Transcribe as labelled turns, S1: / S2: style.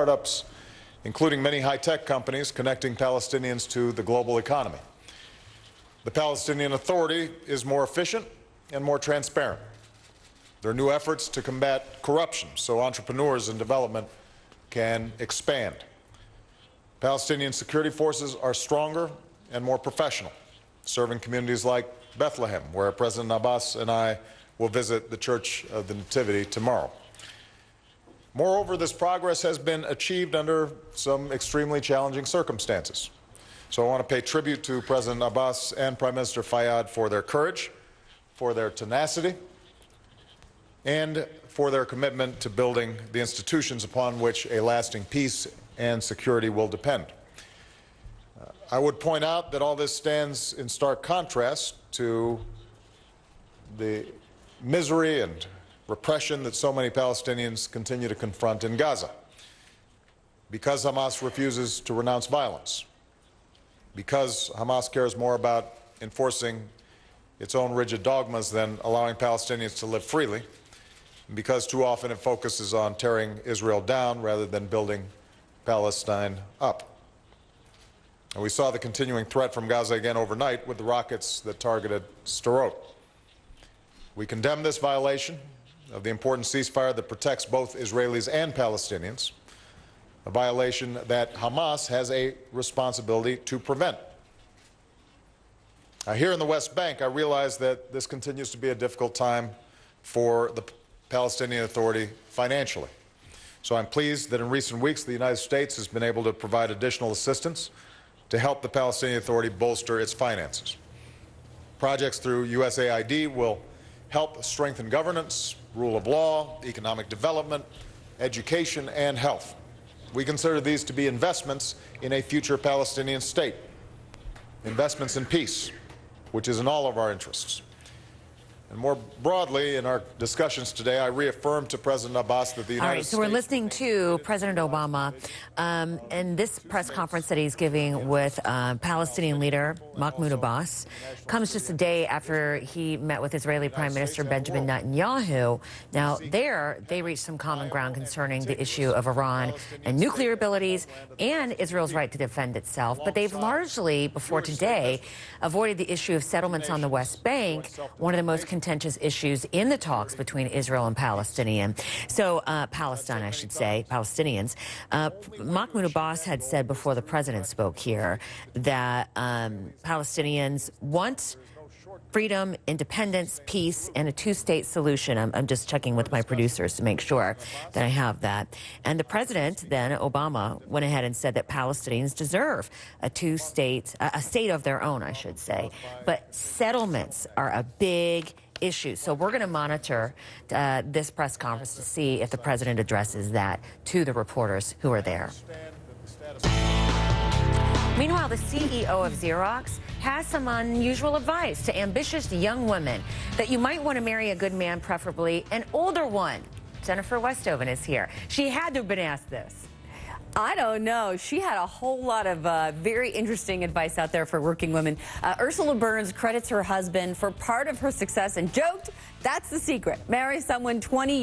S1: startups, including many high-tech companies connecting Palestinians to the global economy. The Palestinian Authority is more efficient and more transparent. There are new efforts to combat corruption so entrepreneurs and development can expand. Palestinian security forces are stronger and more professional, serving communities like Bethlehem, where President Abbas and I will visit the Church of the Nativity tomorrow. Moreover, this progress has been achieved under some extremely challenging circumstances. So I want to pay tribute to President Abbas and Prime Minister Fayyad for their courage, for their tenacity, and for their commitment to building the institutions upon which a lasting peace and security will depend. I would point out that all this stands in stark contrast to the misery and repression that so many Palestinians continue to confront in Gaza. Because Hamas refuses to renounce violence, because Hamas cares more about enforcing its own rigid dogmas than allowing Palestinians to live freely, and because too often it focuses on tearing Israel down rather than building Palestine up. And we saw the continuing threat from Gaza again overnight with the rockets that targeted Sderot. We condemn this violation of the important ceasefire that protects both Israelis and Palestinians, a violation that Hamas has a responsibility to prevent. Here in the West Bank, I realize that this continues to be a difficult time for the Palestinian Authority financially. So I'm pleased that in recent weeks the United States has been able to provide additional assistance to help the Palestinian Authority bolster its finances. Projects through USAID will help strengthen governance, rule of law, economic development, education, and health. We consider these to be investments in a future Palestinian state, investments in peace, which is in all of our interests. And more broadly, in our discussions today, I reaffirmed to President Abbas that the United States...
S2: All right, so we're listening to President Obama and this press conference that he's giving with Palestinian leader Mahmoud Abbas comes just a day after he met with Israeli Prime Minister Benjamin Netanyahu. Now, there, they reached some common ground concerning the issue of Iran and nuclear abilities and Israel's right to defend itself. But they've largely, before today, avoided the issue of settlements on the West Bank, one of the most contentious issues in the talks between Israel and Palestinian. So, Palestine, I should say, Palestinians. Mahmoud Abbas had said before the president spoke here that Palestinians want freedom, independence, peace, and a two-state solution. I'm just checking with my producers to make sure that I have that. And the president, then, Obama, went ahead and said that Palestinians deserve a a state of their own, I should say. But settlements are a big issue. So we're going to monitor this press conference to see if the president addresses that to the reporters who are there. Meanwhile, the CEO of Xerox has some unusual advice to ambitious young women that you might want to marry a good man, preferably an older one. Jennifer Westoven is here. She had to have been asked this.
S3: I don't know. She had a whole lot of very interesting advice out there for working women. Ursula Burns credits her husband for part of her success and joked, that's the secret. Marry someone 20